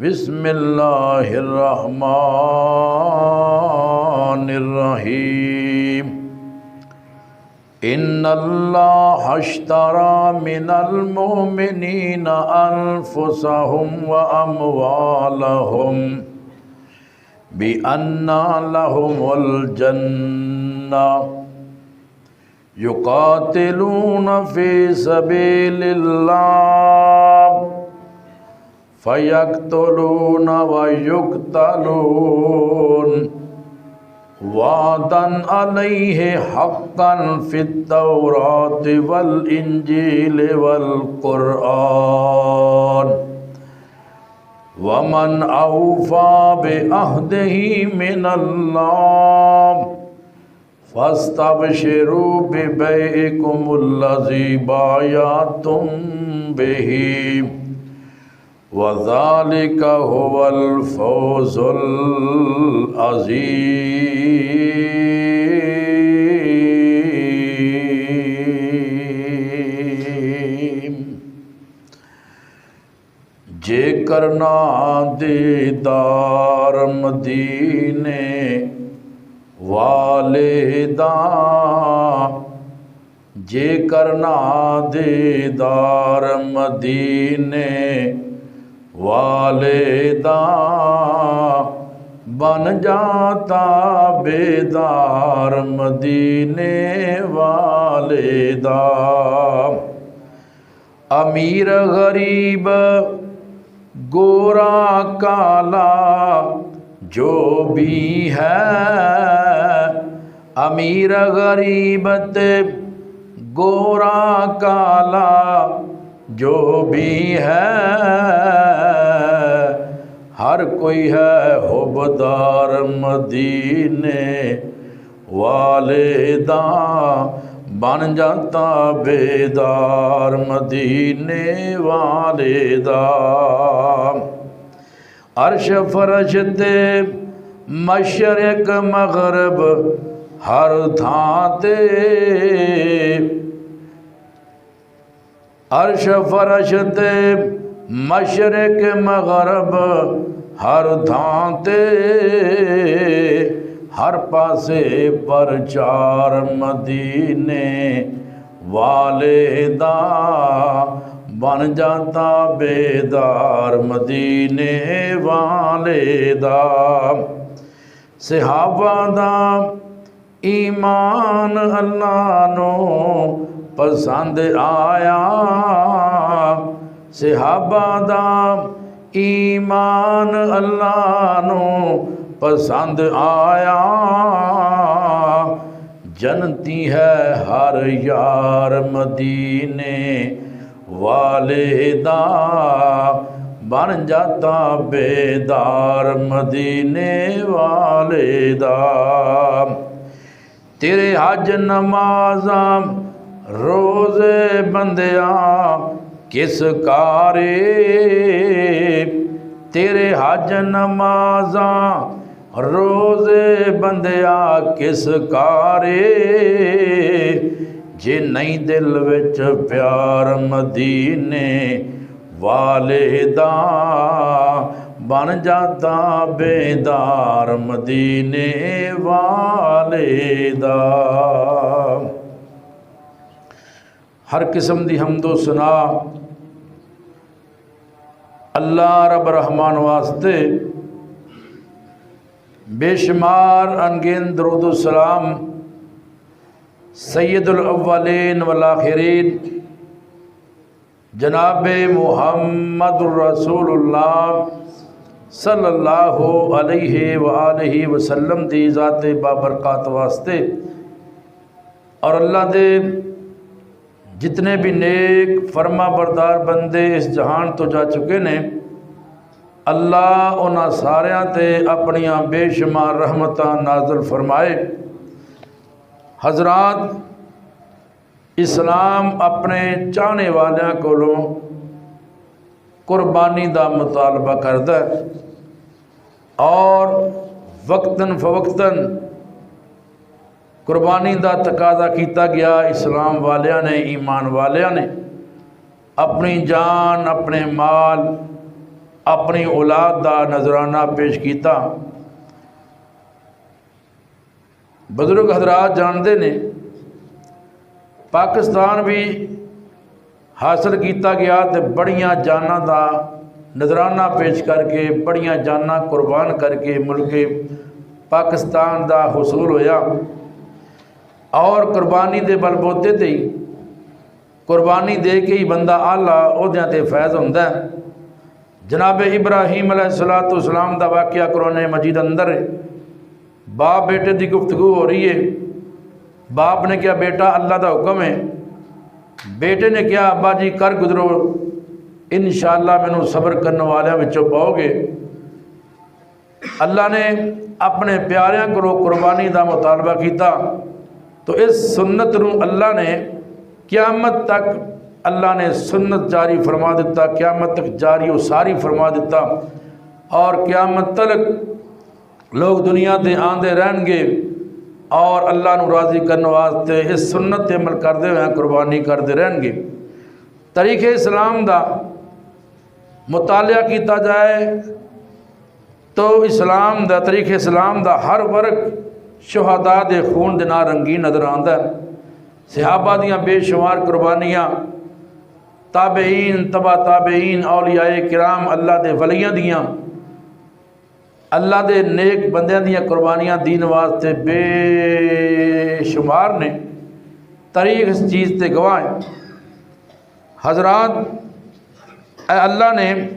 बिस्मिल्लाहिर्रहमानिर्रहीम। इन्नल्लाह अश्तरा मिनल मुमिनीना अनफुसहुम व अमवालहुम बिअन्ना लहुमुल जन्नह युकातिलूना फी सबीलिल्लाह फयक्तुलूना व युक्तलून वादन अलैहि हक्कन फित तौराति वल इंजील वल कुरआन वमन औफा बिअहदिही मिनल्लाह फस्तबशिरू बिबैइकुमुल्लज़ी बायअतुम बिही वज़ालिका हुवल फौज़ुल अज़ीम। जेकर ना दीदार मदीने वालेदा, जेकर ना दीदार मदीने वालेदा बन जाता बेदार मदीने वालेदा। अमीर गरीब गोरा काला जो भी है, अमीर गरीबत गोरा काला जो भी है, हर कोई है हुबदार मदीने वालेदा बन जाता बेदार मदीने वालेदा। अर्श फरश ते मशरिक मगरब हर थां ते, अर्श फरश ते मशरिक मगरब हर थां ते, हर पासे प्रचार मदीने वालेदा बन जाता बेदार मदीने वालेदा। सहाबा दा ईमान अल्लाह नो पसंद आया, सहाबा दा ईमान अल्लाह नो पसंद आया। जनती है हर यार मदीने वालेदा बन जाता बेदार मदीने वालेदा। तेरे हज नमाज़ा रोज़े बंदिया किस कारे, तेरे हज नमाज़ा रोज़े बंदिया किस कारे, जे नहीं दिल विच प्यार मदीने वालेदा बन जाता बेदार मदीने वालेदा। हर किस्म दी हम्दो सना अल्लाह रब रहमान वास्ते, बेशुमार अनगिनत दरूद व सलाम सैयदुल अव्वलीन वल आखिरीन जनाबे मुहम्मदुर रसूलुल्लाह सल्लल्लाहु अलैहि व आलिहि वसल्लम दी ज़ाते बाबरकात वास्ते और अल्लाह दे जितने भी नेक फरमा बरदार बंदे इस जहान तो जा चुके ने, अल्लाह उन्हां सारियां ते अपनियां बेशुमार रहमतां नाज़िल फरमाए। हज़रात, इस्लाम अपने चाहने वालियां कोलों कुर्बानी दा मुतालबा करदा है और वक्तन फवक्तन कुर्बानी दा तकाजा किया गया। इस्लाम वालियां ने, ईमान वालियां ने अपनी जान, अपने माल, अपनी औलाद का नजराना पेश किया। बुजुर्ग हजरात जानते ने पाकिस्तान भी हासिल किया गया तो बड़ियां जाना का नजराना पेश करके बड़ियां जाना कुर्बान करके मुल्क पाकिस्तान का हुसूल होया। और कुर्बानी के बलबोते ते कुर्बानी दे के ही बंदा आला ओहदियां ते फैज़ होंदा है। जनाब इब्राहीम अलैहिस्सलाम का वाक़या कुरान मजीद अंदर है। बाप बेटे की गुफ्तगू हो रही है। बाप ने कहा बेटा अल्लाह का हुक्म है। बेटे ने कहा अब्बा जी कर गुजरो, इंशाअल्लाह मैनू सब्र करने वालों विचों पाओगे। अल्लाह ने अपने प्यारिਆਂ को कुर्बानी का मुतालबा किया तो इस सुन्नत नूं अल्लाह ने क़यामत तक अल्लाह ने सुन्नत जारी फरमा दिता, क़यामत तक जारी और सारी फरमा दिता। और क़यामत तक लोग दुनिया से आते रहेंगे और अल्लाह नूं राज़ी करने वास्ते इस सुन्नत ते अमल करते हुए कुर्बानी करते रहेंगे। तरीक़े इस्लाम का मुतालिया किया जाए तो इस्लाम का तरीक़े इस्लाम का हर वर्ग शुहदा दे खून दे नाल रंगीन नज़र आता है। सहाबा दियाँ बेशुमार कुर्बानियाँ, ताबेईन तबा ताबेईन औलियाए किराम अल्लाह दे वलियां दियाँ अल्लाह दे नेक बंदियां दियाँ कुर्बानियाँ दीन वास्ते बेशुमार ने। तारीख इस चीज़ ते गवाह है। हजरात अल्लाह ने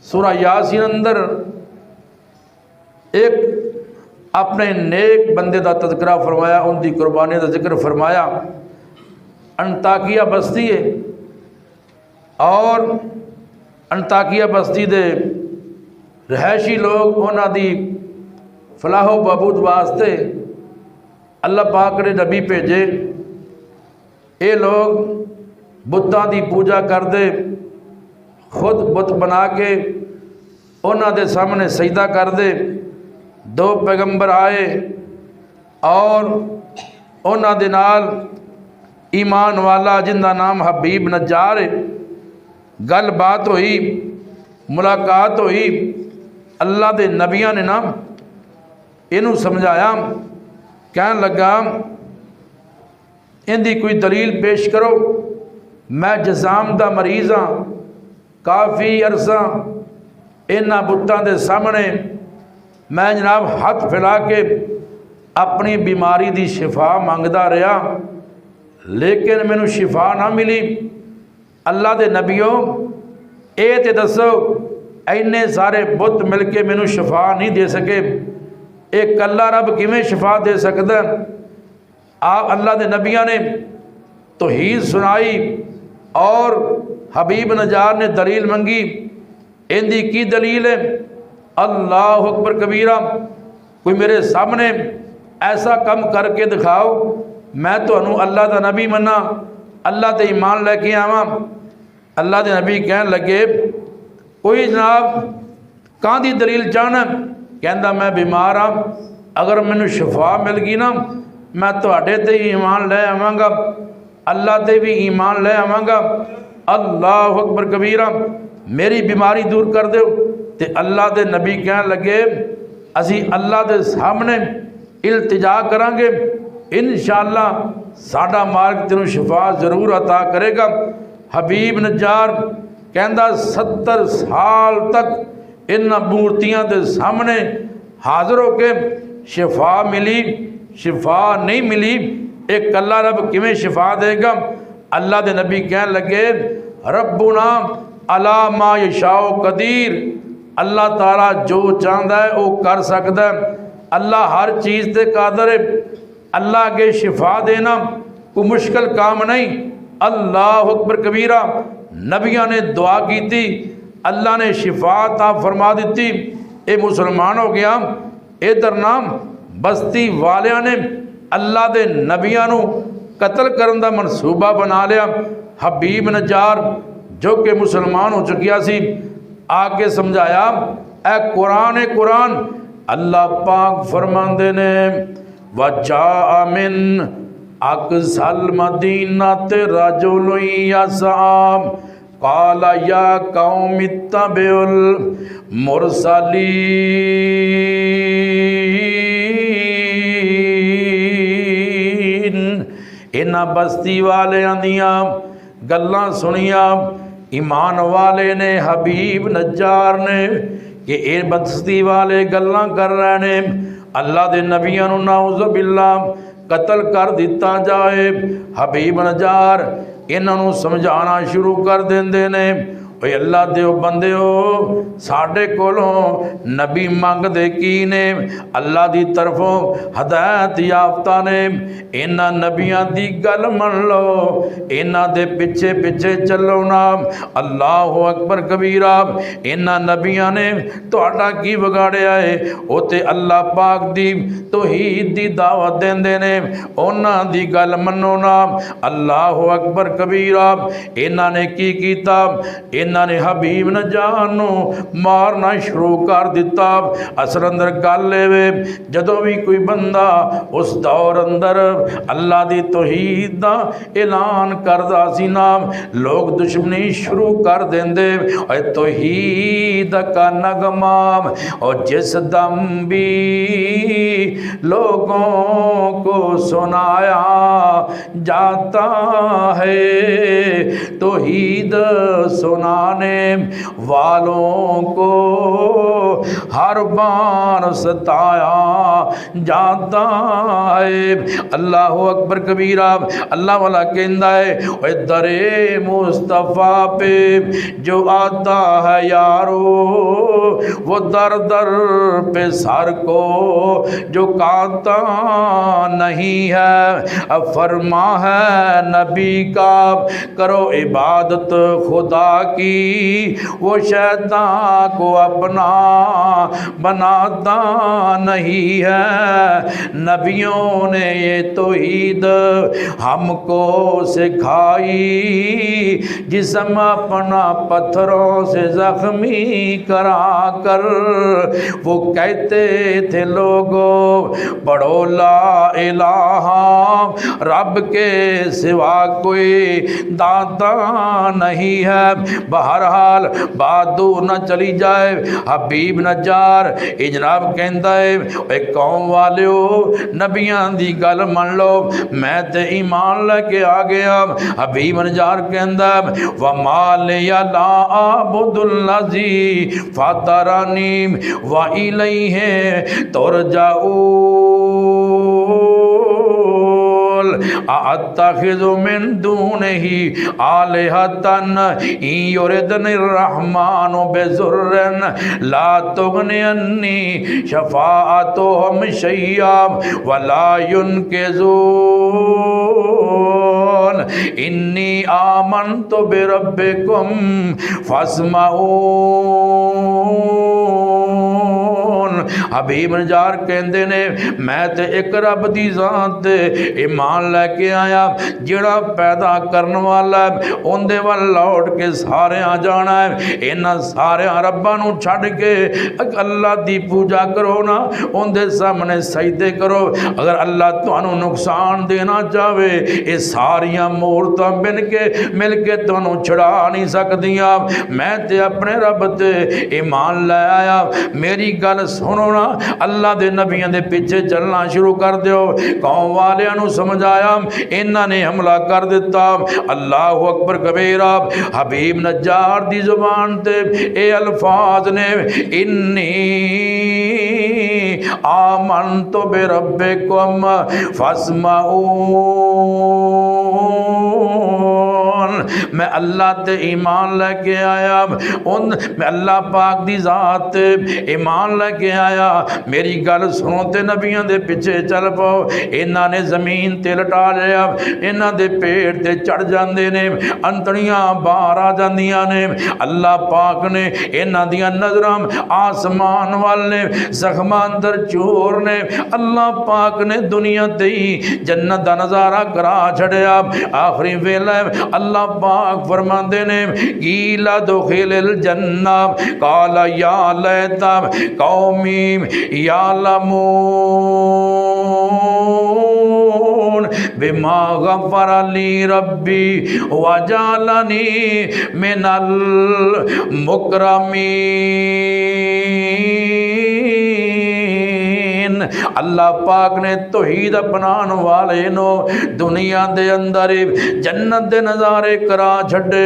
सूरा यासीन अंदर एक अपने नेक बंदे का तज़किरा फरमाया, उनकी कुर्बानी का जिक्र फरमाया। अंताकिया बस्ती है और अंताकिया बस्ती दे रहायशी लोग उन्होंने फलाहो बहबूद वास्ते अल्लाह पाक ने नबी भेजे। ये लोग बुतों की पूजा करते, खुद बुत बना के उन्होंने सामने सजदा करते। दो पैगंबर आए और उन्होंने नाल ईमान वाला जिनका नाम हबीब नज्जार है, गल बात हुई, मुलाकात हुई। अल्लाह के नबिया ने ना इनू समझाया, कहन लगा इनकी कोई दलील पेश करो। मैं जज़ाम का मरीज़ हाँ, काफ़ी अरसा इन्हां बुतों के सामने मैं जनाब हाथ फैला के अपनी बीमारी की शिफा मंगता रहा, लेकिन मैनू शिफा ना मिली। अल्लाह के नबियों ये तो दसो इन्ने सारे बुत मिल के मैनू शिफा नहीं दे सके, एक कल्ला रब किवें शिफा दे सकता? आप अल्लाह के नबिया ने तौहीद सुनाई और हबीब नजार ने दलील मंगी। इनकी की दलील है? अल्लाह अकबर कबीरा, कोई मेरे सामने ऐसा कम करके दिखाओ मैं तो अल्लाह का नबी मना, अल्लाह ते ईमान लैके आवा। अल्लाह के नबी कहन लगे कोई जनाब कहाँ की दलील चाहना? कहता मैं बीमार हाँ, अगर मैनू शिफा मिल गई ना मैं तुहाडे ते ईमान लै आवांगा, अल्लाह ते भी ईमान लै आवांगा। अल्लाह अकबर कबीरा, मेरी बीमारी दूर कर दो। तो अल्लाह के नबी कहन लगे असी अल्लाह के सामने इल्तिजा करांगे, इंशाअल्लाह साडा मार्ग तेनू शिफा जरूर अता करेगा। हबीब नजार कहता 70 साल तक इन मूर्तियों के सामने हाजिर होके शिफा मिली, शिफा नहीं मिली। एक कल्ला रब किवें शिफा देगा? अल्लाह के नबी कहन लगे रब्बुना अला मा यशाओ कदीर, अल्लाह ताला जो चाहता है वो कर सकता है। अल्लाह हर चीज़ से कादर है। अल्लाह के शिफा देना कोई मुश्किल काम नहीं। अल्लाह अकबर कबीरा, नबिया ने दुआ की थी, अल्लाह ने शिफा ता फरमा दी। ये मुसलमान हो गया। इधर नाम बस्ती वालिया ने अल्लाह के नबिया नू कतल करने का मनसूबा बना लिया। हबीब नजार जो कि मुसलमान हो चुकिया सी आके समझाया ए कुरान है कुरान। अल्लाह पाक फरमांदे ने वजा मिन अक्सल मदीना ते रजुल यसाम काला या कौम इत्तबिउल मुरसलीन। इन्हां बस्ती वालियां दियां गल्लां सुनिया ईमान वाले ने, हबीब नज्जार ने कि ये बस्ती वाले गल्लां कर रहे ने अल्लाह दे नबियां नूं नाउज़ बिल्लाह कतल कर दिता जाए। हबीब नज्जार इन्हां नूं समझाना शुरू कर देंदे ने, ओए अल्लाह दे बंदेओ साडे कोलों नबी मंगदे की ने, अल्लाह दी तरफों हदायत याफ्ता ने, इन्हां नबियां दी गल मन लो, इन्हां दे पिछे पिछे चलो ना। अल्लाह अकबर कबीरा। इन्हां नबियां ने तुहाडा की बिगाड़िया है? वो ते अल्लाह पाक दी तौहीद दी दावत देंदे ने, उन्हां दी गल मनो ना। अल्लाह अकबर कबीरा। इन्हां ने की कीता? इन्हां ने हबीब नज्जार नूं मारना शुरू कर दिता। असल अंदर गल वे जदों भी कोई बंदा उस दौर अंदर अल्लाह दी तौहीद दा ऐलान करदा सी ना, लोग दुश्मनी शुरू कर देंदे। और तौहीद का नगमा और जिस दम भी लोगों को सुनाया जाता है, तौहीद सुनाने वालों को हर बार सताया जाता है। अल्लाह अकबर कबीरा। अल्लाह वाला कहता है दरे मुस्तफ़ा पे जो आता है यारो, वो दर दर पे सर को जो काता नहीं है। अब फरमा है नबी का करो इबादत खुदा की, वो शैतान को अपना बनाता नहीं है। नबियों ने ये तौहीद हमको सिखाई, जिस्म अपना पत्थरों से जख्मी करा कर वो कहते थे लोगों पढ़ो ला इलाहा, रब के सिवा कोई दाता नहीं है। बहरहाल बात दूर न चली जाए, हबीब नज्जार ये जनाब कहता है कौम वालियो नबियां दी गल मन लो, मैं ते ईमान लेके आ गया। हबीब नज्जार कहता व माल या ला आबुदुल्लज़ी फतरानी व इलैहि तुरजाऊन अत्तखिज़ु मिन दूनिही आलिहतन इन युरिदनि रहमानु बिज़ुर्रिन ला तुगनि अन्नी शफ़ाअतुहुम शैय्या वला युनक़िज़ून इन्नी आमनतु बिरब्बिकुम फस्मऊन। हबीब नज्जार कहते ने मैं ते एक रब दी ज़ात ईमान लैके आया जिहड़ा पैदा करने वाला है, उहदे वल लौट के सारे जाना है। इन्हां सारे रब्बां नूं छड्ड के अल्लाह दी पूजा करो ना, उहदे सामने सजदे करो। अगर अल्लाह तुहानूं नुकसान देना चाहे ये सारियां मूरतां मिल के तुहानूं छुड़ा नहीं सकदियां। मैं ते अपने रब ते ईमान लै आया। मेरी गल सुनो ना, अल्लाह दे नबियां दे पीछे चलना शुरू कर दिओ। कौम वालियां नूं समझाया, इन्हां ने हमला कर दिता। अल्लाह अकबर कबीरा। हबीब नज्जार दी जुबान ते ए अल्फाज ने इन्नी आमनतु बिरब्बिकुम फस्मऊन। मैं अल्लाह ते ईमान लेके आया, मैं अल्लाह पाक दी ज़ात ते ईमान लेके आया। मेरी गल सुनो ते नबियां दे पिछे चल पाओ। इन्हां ने ज़मीन ते लटा लिया, इन्हां दे पेट ते चढ़ जाते ने, अंतड़ियां बाहर आ जांदियां ने। अल्लाह पाक ने इन्हां दियां नज़रां आसमान वाल ने, ज़ख्मां अंदर चोर ने। अल्लाह पाक ने दुनिया ते ही जन्नत दा नज़ारा करा छड़िया। आखिरी वेला अल्लाह पाक फरमाते ने कीला दुखिलिल जन्ना काला या लैता कौमी यालमून बिमा गफ़र ली रब्बी वजालनी मिनल मुकरमीन। अल्लाह पाक ने तौहीद अपनाने वाले नो दुनिया दे अंदर जन्नत दे नज़ारे करा छड़े।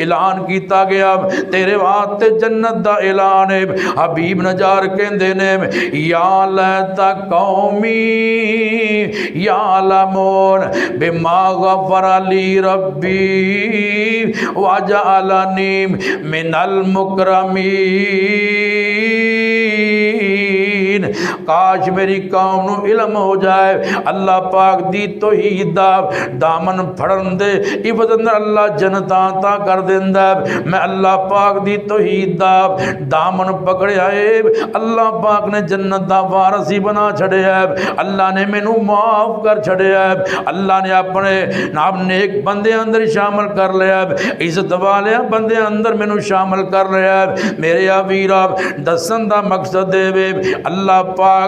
ऐलान किया गया तेरे वास्ते जन्नत दा ऐलान है। हबीब नजार कहंदे ने या लैता कौमी या लमोन बिमा गफ़र ली रब्बी वजअलनी मिनल मुकरमीन। काश मेरी कौम नू इल्म हो जाए अल्लाह पाक दी तौहीद दा दामन फड़न दे इवद अंदर अल्लाह जन्नतां ता कर देंदा। मैं अल्लाह पाक दी तौहीद दा दामन पकड़िया है। अल्लाह पाक ने जन्नत दा वारस ही बना छड़िया है। अल्लाह ने मैनू माफ कर छड़िया है। अल्लाह ने अपने नाम नेक बंदे अंदर शामिल कर लिया है। इज्जत वाले बंदे अंदर मैनू शामिल कर लिया है। मेरे वीरा दसन दा मकसद देवे अल्लाह पाक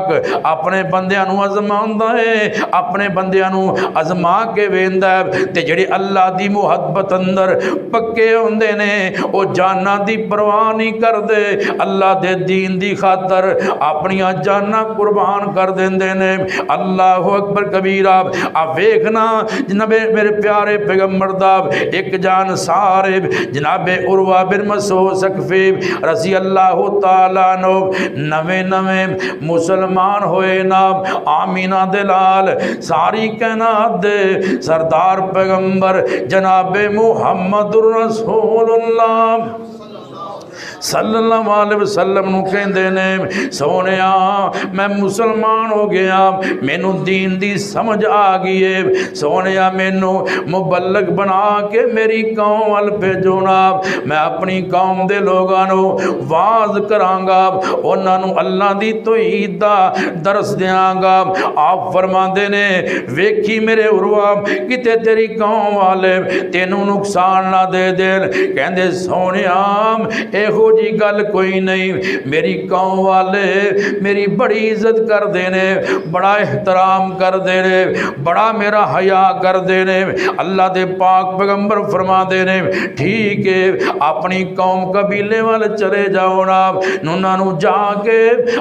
अपने बंदियां नू आजमांदा है। अपने बंदियां नू आजमा के वेंदा है ते जेड़े अल्लाह दी मुहब्बत अंदर पक्के होंदे ने ओ जाना दी परवाह नहीं करदे। अल्लाह दे दीन दी खातर अपनियां जाना कुर्बान कर देंदे ने। अल्लाह अकबर कबीरा। आ वेखना जनाबे मेरे प्यारे पैगंबर दा एक जान सारे जनाबे उरवा बिन मसूद सकफी रज़ी अल्लाह तआला नो नवे नवे मुसलमान होए ना। आमीना दे लाल सारी कायनात दे सरदार पैगंबर जनाबे मुहम्मदुर रसूलुल्लाह सल्लल्लाहु अलैहि वसल्लम नू कहंदे ने सोनिया मैं मुसलमान हो गया मैनू दीन दी समझ आ गई है। सोनिया मैनू मुबल्लग बना के मेरी कौम वल भेजो ना। मैं अपनी कौम दे लोगां नू वाज करांगा उन्हां नू अल्लाह दी तौहीद दा दरस देंगा। आप फरमांदे ने वेखी मेरे उरवा किते तेरी कौम वाले तेनू नुकसान ना दे देन। कहंदे सोनिया एहो जी गल कोई नहीं मेरी कौम वाले मेरी बड़ी इज्जत करते ने बड़ा एहतराम करते ने बड़ा मेरा हया करते ने। अल्लाह दे पाक पैगंबर फरमाते ने ठीक है अपनी कौम कबीले वाल चले जाओ ना उन्होंने जाके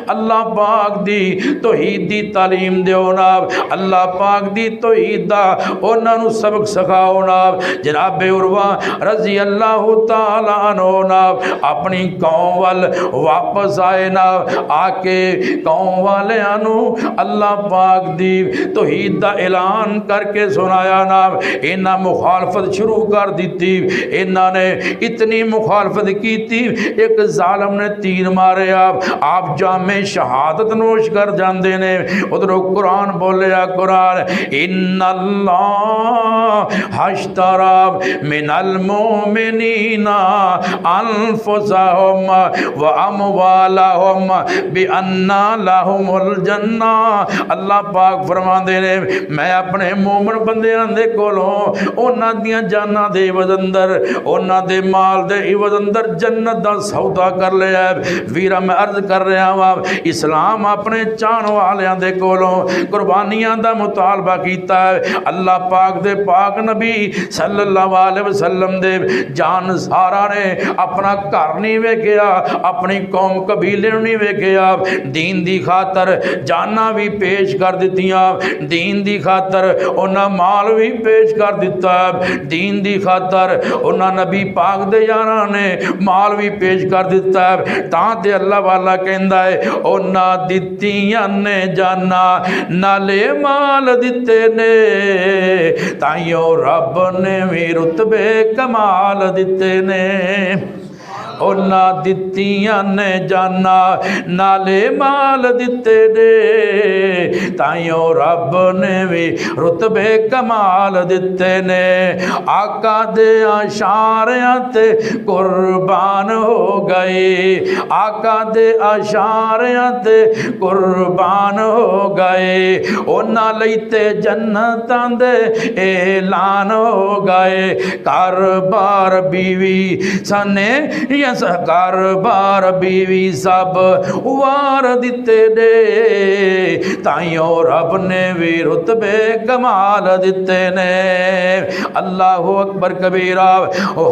अल्लाह पाक दी तौहीद दी तालीम दो ना। अल्लाह पाक दी तौहीद दा उन्होंने सबक सिखाओ ना। जनाबे उरवा रज़ी अल्लाह तआला अन्हु ना अपनी कौम वाल वापस आए ना। आके कौम वालियां नू अल्लाह पाक दी तौहीद दा ऐलान करके सुनाया ना। इन्हां मुखालफत शुरू कर दी। इन्हां ने इतनी मुखालफत की एक जालम ने तीर मारिया आप जामे शहादत नोश कर जाते ने। उधरों कुरान बोलिया कुरान इन्नल्लाह हश्तरा मिनल मोमिनीना अनफुसहुम व अमवालहुम बिअन्ना लहुमुल जन्ना। अल्लाह पाक फरमाते ने मैं अपने मोमन बंदियां दे कोलों उन्हां दियां जानां दे इवद अंदर उन्हां दे माल दे इवद अंदर जन्नत दा सौदा कर लिया है। वीरा मैं अर्ज कर रहा वा इस्लाम अपने चाहण वालियां दे कोलों कुर्बानियां दा मुतालबा कीता है। अल्लाह पाक दे पाक नबी सल्लल्लाहु अलैहि वसल्लम दे जान सारा ने अपना घर नहीं वेखिया अपनी कौम कबीले नहीं वेखिया दीन दी खातर जाना भी पेश कर दित्तियां दीन दी खातर उन्हां माल भी पेश कर दिता दीन दी खातर उन्हां नबी पाक दे यारां ने माल भी पेश कर दिता तां ते अल्लाह वाला कहंदा है उन्हां दित्तियां ने जाना नाले माल दिते ने ताइयों रब ने भी रुतबे कमाल दिते ने। उन्हां दित्तियां ने जाना नाले माल दिते ने ताइयों रब ने भी रुतबे कमाल दिते ने। आका दे आशारियां ते कुर्बान हो गए आका दे आशारियां ते कुर्बान हो गए उन्हां लई ते जन्नतां दे ऐलान हो गए। घर बार बीवी सने घर बार बीवी सब वार दिते ने, ताइयों रब ने भी रुतबे कमाल दिते ने। अल्लाहु अकबर कबीरा।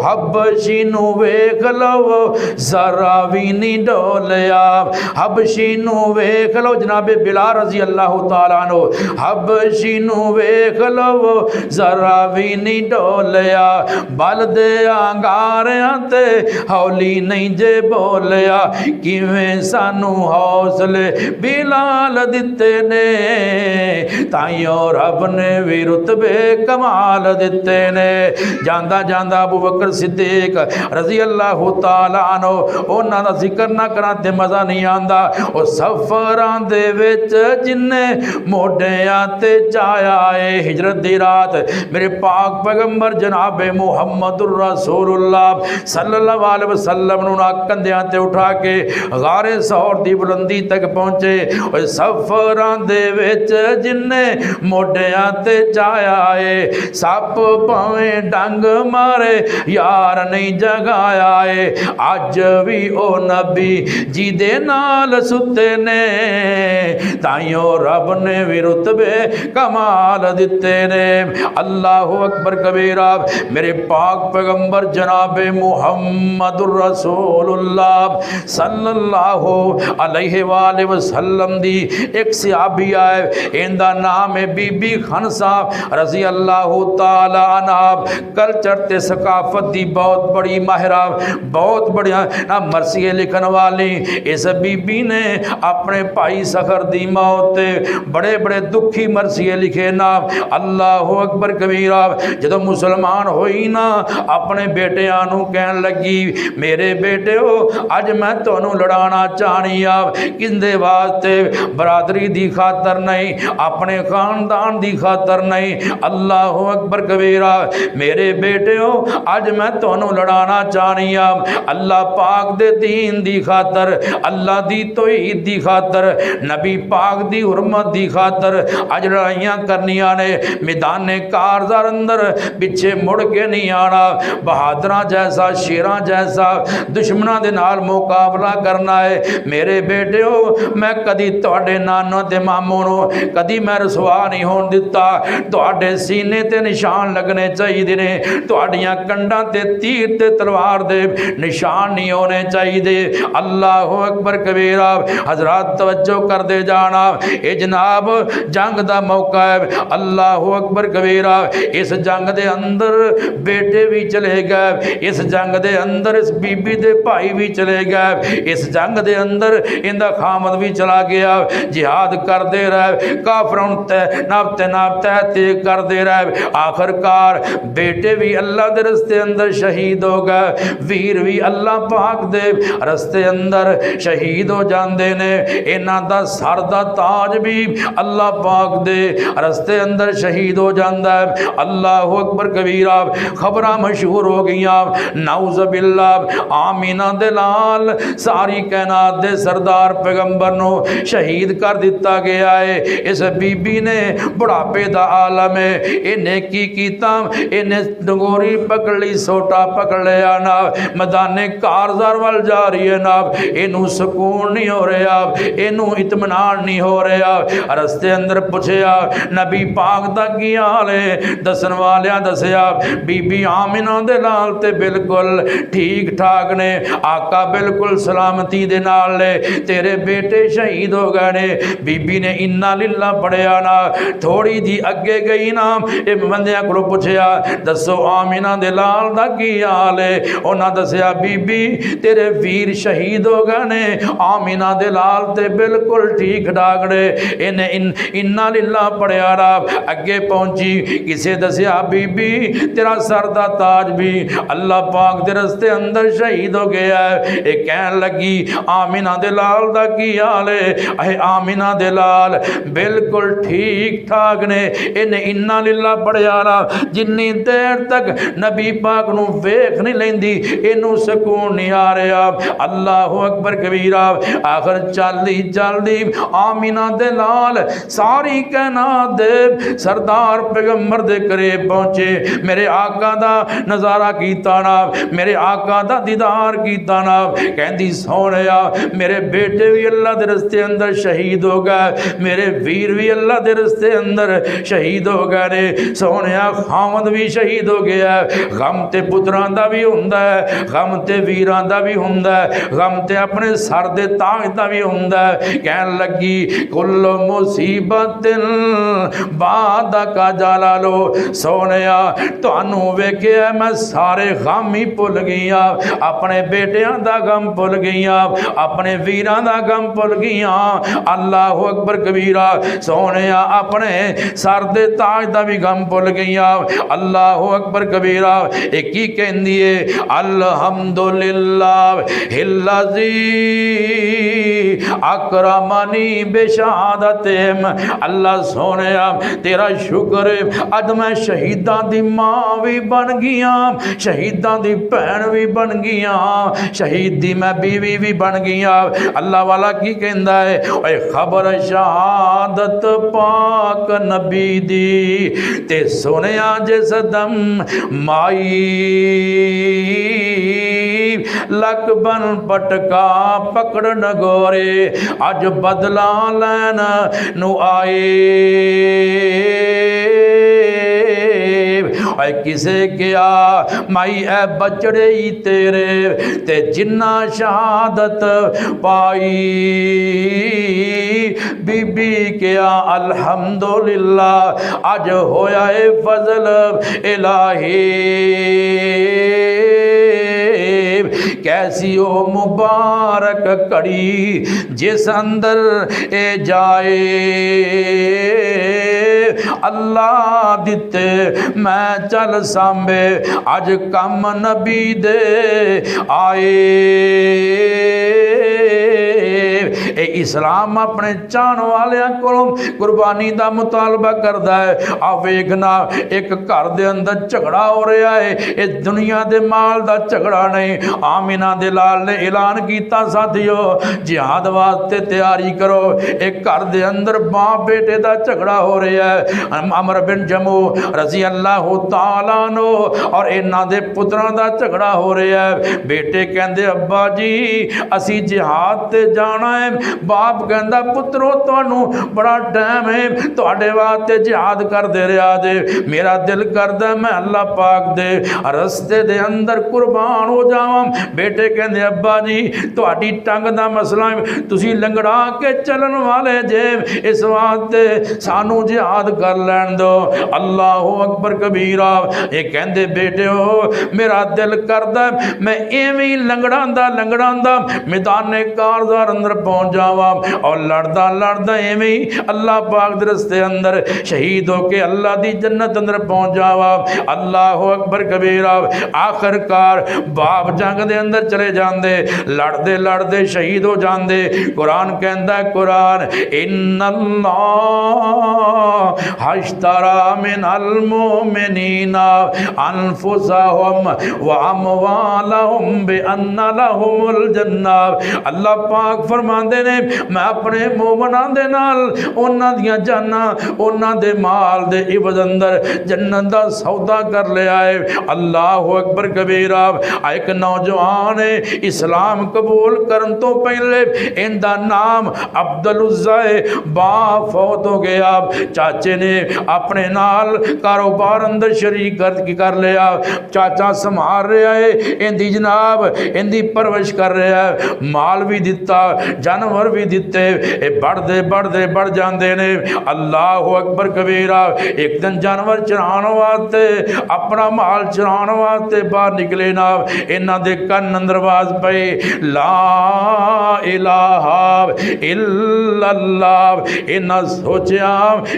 हबशी नू वेख लो जरा भी नहीं डोलिया, हबशी नू वेख लो जनाबे बिलाल रजी अल्लाह तआला अन्हु, हबशी नू वेख लो जरा भी नहीं डोलिया, बल दे अंगारियां ते हौली नहीं जे बोलिया, किवें सानू हौसले बिलाल दिते ने, ताइयों रब ने भी रुतबे कमाल दिते ने। जांदा जांदा अबू बकर सिद्दीक रजी अल्लाह तआला अन्हु, उन्हां दा जिक्र ना करा ते मज़ा नहीं आंदा। ओ सफरां दे विच जिन्ने मोढियां ते चाया है हिजरत दी रात, मेरे पाक पैगंबर जनाबे मुहम्मदुर रसूलुल्लाह सल्लल्लाहु अलैहि वसल्लम नूं कंधियां ते उठा के गारे सौर दी बुलंदी तक पहुंचे। ओ सफरां दे विच जिन्ने मोढियां ते चाया है, सप भावें डंग मारे यार नहीं जगाया है, अज भी ओ नबी जी दे नाल सुते ने, ताइयों रब ने भी रुतबे कमाल दिते ने। अल्लाहु अकबर कबीरा। मेरे पाक पैगंबर जनाबे मुहम्मदुर रसूलुल्लाह सल्लल्लाहु अलैहि वसल्लम दी एक सहाबी आए, इनदा नाम है बीबी खनसा रजी अल्लाह तआला अन्हा। कल्चर ते सकाफत दी बहुत बड़ी माहिरा, बहुत बढ़िया ना मरसिए लिखन वाली इस बीबी ने अपने भाई सखर दी मौत ते बड़े बड़े दुखी मरसिए लिखे ना। अल्लाह अकबर कबीरा। जदों मुसलमान होई ना अपने बेटियां नूं कहन लगी, मेरे बेटे हो अज मैं तुहानूं लड़ाना चाहनी आ, किंदे वास्ते बरादरी दी खातर नहीं, अपने खानदान दी खातर नहीं। अल्लाह अकबर कबीरा। मेरे बेटे हो अज मैं तुहानूं लड़ाना चाहनी आ, अल्लाह पाक दे दीन दी खातर, अल्लाह दी तौहीद दी खातर, नबी पाक दी हुरमत दी खातर अज लड़ाइयां करनियां ने। मैदान कारज़ार अंदर पिछे मुड़ के नहीं आना, बहादुरां जैसा शेरां जैसा दुश्मनां दे नाल मुकाबला करना है। मेरे बेटे हो मैं कदी तुहाडे नाना ते मामू नूं कदी मैं रसवा नहीं होण दिता। तुहाडे सीने ते निशान लगने चाहिए ने, तुहाडियां कंडां ते तीर ते तलवार दे निशान नहीं होने चाहिए। अल्लाह अकबर कबीरा। हजरात तवज्जो कर दे जाना, ये जनाब जंग दा मौका है। अल्लाह अकबर कबीरा। इस जंग दे अंदर बेटे भी चले गए, इस जंग दे अंदर इस बीबी दे भाई भी चले गए, इस जंग दे अंदर इंदा खामद भी चला गया। जिहाद करते रहे, काफरों नापते करते रहे, आखिरकार बेटे भी अल्लाह दे रस्ते अंदर शहीद हो गए, वीर भी अल्लाह पाक दे रस्ते अंदर शहीद हो जाते ने। इन्हां दा सर दा ताज भी अल्लाह पाक दे रस्ते अंदर शहीद हो जाता है। अल्लाह अकबर कबीरा। खबर मशहूर हो गई, नाउज़ बिल्लाह, आमीना दे लाल सारी कायनात दे सरदार पैगंबर नूं शहीद कर दिता गया है। इस बीबी ने बुढ़ापे दा आलम है, इन्हें की कीता, इन्हें डंगोरी पकड़ ली, सोटा पकड़ लिया ना, मैदाने कारज़ार वल जा रही है ना, इनू सुकून नहीं हो रहा, इनू इत्मीनान नहीं हो रहा। रस्ते अंदर पूछया नबी पाक दा की हाल है, दसन वालियां दसिया बीबी आमिना दे नाल ते बिल्कुल ठीक ठाक ने, आका बिल्कुल सलामती दे नाल ने, तेरे बेटे शहीद हो गए ने। बीबी ने इन्ना लिल्ला पढ़िया ना, थोड़ी जी अगे गई ना, ये बंदियां को पूछया दसो आमिना दे लाल दा की हाल है। उन्हां दसिया बीबी तेरे वीर शहीद हो गए ने, आमिना दे लाल ते बिल्कुल ठीक ठाक ने। इन्हें इन्ना लिल्ला पढ़िया ना, अगे पहुंची, किसे दसिया बीबी तेरा सर दा ताज भी अल्लाह पाक दे रस्ते अंदर शहीद हो गया है। ये कहन लगी आमिना दे लाल दा की हाल है? अहे आमिना दे लाल बिल्कुल ठीक ठाक ने। इन्हें इन्ना लिल्ला पढ़िया ना, जिन्नी देर तक नबी पाक नूं वेख नहीं लेंदी इनू सुकून नहीं आ रहा। अल्लाह अकबर कबीरा। आखिर चलदी चलदी आमिना दे लाल सारी कायनात दे सरदार पैगंबर दे करीब पहुंचे। मेरे आका दा नज़ारा कीता ना, मेरे आका दा दीदार कीता ना। कहंदी सोहणिया मेरे बेटे भी अल्लाह दे रस्ते अंदर शहीद हो गए, मेरे वीर भी अल्लाह दे रस्ते अंदर शहीद हो गए ने। सोहणिया खामद भी शहीद हो गया। गम ते पुत्रां दा भी हुंदा है, गम ते वीरां दा भी हुंदा है, गम ते अपने सर दे ताज दा भी हुंदा है। कहन लगी कुल्ल मुसीबतिन बाद का जलालो। सोहणिया तुहानू वेखिया मैं सारे गम ही भुल गई, अपने बेटियां दा गम भुल गई, अपने वीरां दा गम भुल गई। अल्लाह अकबर कबीरा। सोहणिया अपने सर दे ताज दा भी गम भुल गई। अल्लाह अकबर कबीरा। एक ही कहंदी है अल्हम्दुलिल्लाह हिल्लज़ी अकरमनी बेशहादतिम। अल्लाह सोहणिया तेरा शुक्र है अज मैं शहीदां दी मां भी बन गया, शहीदां दी भैन भी बन गया, शहीद दी मैं बीवी भी बन गया। अल्लाह वाला की कहंदा है ओए खबर शहादत पाक नबी दी ते सुनिया जिस दम माई लक बन पटका पकड़ नगोरे अज बदला लैन नु आए। किसे क्या माई ए बचड़े ही तेरे ते जिन्ना शहादत पाई। बीबी क्या अल्हम्दुलिल्लाह अज होया ए फजल इलाही। कैसी ओ मुबारक कड़ी जिस अंदर ए जाए अल्लाह दिते मैं चल सांबे अज कम नबी दे आए। इस्लाम अपने चाहने वाले को कुर्बानी का मुतालबा करता है। आ वेखना एक घर दे अंदर झगड़ा हो रहा है, इस दुनिया के माल का झगड़ा नहीं। आमिना दे लाल ने ऐलान किया साथियो जिहाद वास्ते तैयारी करो। एक घर दे अंदर बाप बेटे का झगड़ा हो रहा है। अमर बिन जमू रजी अल्लाह तआला नो और इन्हां दे पुत्रां दा झगड़ा हो रहा है। बेटे कहंदे अब्बा जी असी जिहाद ते जाना है। बाप कहंदा पुत्रो तुहानू बड़ा टाइम है, तुहाडे वास्ते जिहाद करदे रहा जे। मेरा दिल करदा मैं अल्लाह पाक दे रस्ते दे अंदर कुर्बान हो जावां। बेटे कहंदे अब्बा जी तुहाडी टंग दा मसला है, तुसी लंगड़ा के चलन वाले जे, इस वास्ते सानू जिहाद कर लैन दो। अल्लाह अकबर कबीरा। ये कहंदे बेटे हो मेरा दिल करदा मैं एवें लंगड़ांदा मैदाने कारज़ार अंदर पहुंच जावा और लड़दा लड़दा एवें अल्लाह पाक दे रस्ते अंदर शहीद होके अल्लाह दी जन्नत अंदर पहुंच जावा। अल्लाह अकबर कबीरा। आखिरकार बाप जंग दे अंदर चले जांदे, लड़दे लड़दे शहीद हो जांदे। कुरान कहंदा कुरान इन्नल्लाह हश्तरा मिनल मुमिनीना अनफुसहुम व अमवालहुम बिअन्ना लहुमुल जन्नह। अल्लाह पाक फरमांदे ने मैं अपने मोमनां दे नाल उन्हां दियां जानां उन्हां दे माल दे इवज अंदर जन्नत दा सौदा कर लिया है। अल्लाह अकबर कबीरा। एक नौजवान है इस्लाम कबूल करन तो पहले इनदा नाम अब्दुल उज़्ज़ा है। बाप फौत हो गया, चाचे ने अपने नाल कारोबार अंदर शरीक कर लिया। चाचा संभाल रहा है, इंदी जनाब इंदी परवरिश कर रहा है, माल भी दिता जानवर भी दिते। बढ़ते बढ़ते बढ़ जाते ने। अल्लाह अकबर कबीरा। एक दिन जानवर चराने वास्ते अपना माल चराने वास्ते बाहर निकले ना, इन्हां दे कन अंदर आवाज पे ला इलाहा इल्लल्लाह। इन्हां सोचा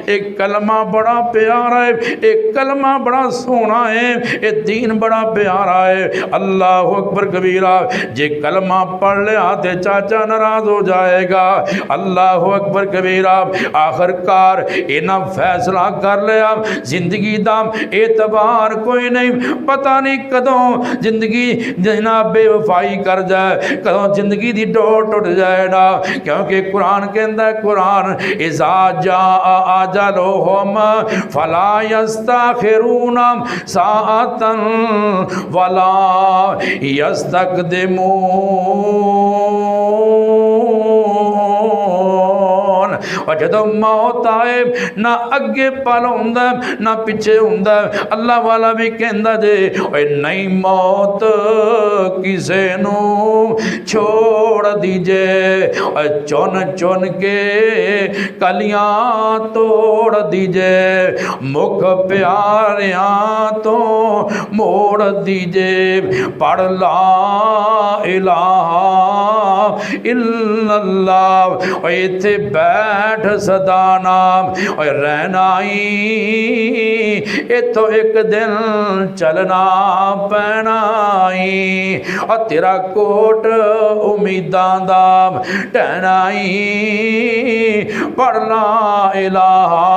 एक कलमा बड़ा प्यारा है, एक कलमा बड़ा सोना है, एक दीन बड़ा प्यारा है। अल्लाह अकबर कबीरा। जे कलमा पढ़ लिया ते चाचा नाराज हो जाएगा। अल्लाह अकबर कबीरा। आखिरकार इन्हां फैसला कर लिया जिंदगी दा एतबार कोई नहीं, पता नहीं कदों जिंदगी जनाब बेवफाई कर जाए, कदों जिंदगी दी डोर टुट जाए ना। क्योंकि कुरान कहता है, कुरान इज़ा जाअ अजलुहुम फला यस्तखिरूना साअतन वला यस्तक़दिमून। और जदों मौत आए ना अगे पल हुंदा ना पिछे हुंदा। अल्लाह वाला भी कहंदा जे नहीं मौत किसे नू छोड़ दीजे, चुन चुन के कलियां तोड़ दीजे, मुख प्यारियां तो मोड़ दीजे। पढ़ ला इलाहा इल्लल्लाह, और इत्थे बैठ सदा नाम और रहना ही इथों एक दिन चलना पैना ही। और तेरा कोट उम्मीदां दा ढहना ही। पढ़ ला इलाहा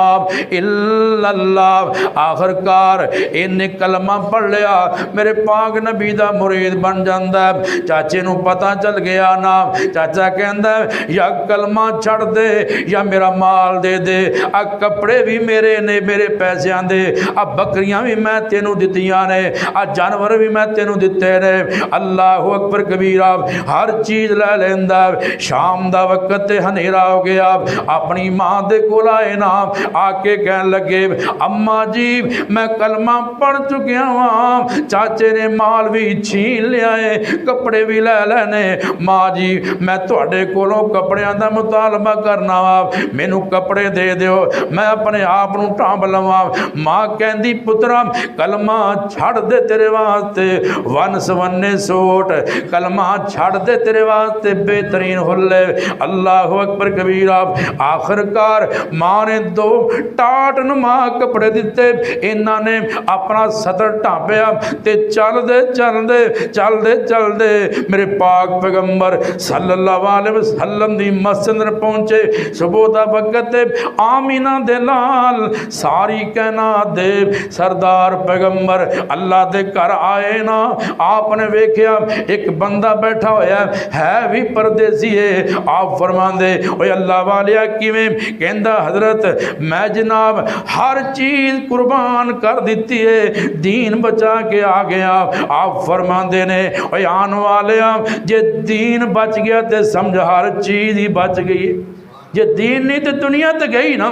इल्लल्लाह। आखिरकार इन्हें कलमा पढ़ लिया, मेरे पाक नबी दा मुरीद बन जाता है। चाचे नू पता चल गया ना, चाचा कहता या कलमा छड़ दे या मेरा माल दे दे। आ कपड़े भी मेरे ने, मेरे पैसों दे। आ बकरियां भी मैं तेनू दित्तियां ने, आ जानवर भी मैं तेनू दिते ने। अल्लाह अकबर कबीरा। हर चीज़ लै लेंदा। शाम दा वक्त हनेरा हो गया, अपनी माँ दे कोल आए ना, आके कहन लगे अम्मा जी मैं कलमा पढ़ चुकिया वहाँ। चाचे ने माल भी छीन लिया है, कपड़े भी लै लेने। माँ जी मैं तुहाडे कोलों कपड़ियां दा मुतालबा करना वा, मैनू कपड़े दे दिओ, मैं अपने आप नू ढांब लवां। माँ कहंदी पुत्रा कलमा छड़ दे तेरे वास्ते वन सवन्ने सूट, कलमा छड़ दे तेरे वास्ते बेहतरीन हुल्ले। अल्लाह अकबर कबीरा। आखिरकार माँ ने दो टाट नुमा कपड़े दिते। इन्हां ने अपना सतर ढांपिया ते चलदे चलदे चलदे चलदे मेरे पाक पैगंबर सल्लल्लाहु अलैहि वसल्लम दी मस्जिद पहुंचे। सुबह दा वक्त आमीना दे लाल सारी कायनात दे सरदार पैगंबर अल्लाह दे घर आए ना। आपने वेख्या एक बंदा बैठा होया है भी परदेसी है। आप फरमांदे ओए अल्लाह वालिया किवें? कहंदा हजरत मैं जनाब हर चीज़ कुर्बान कर दी है, दीन बचा के आ गया। आप फरमांदे ने ओए आन वाले जे दीन बच गया तो समझ हर चीज़ ही बच गई। जे दीन नहीं तो दुनिया तो गई ना,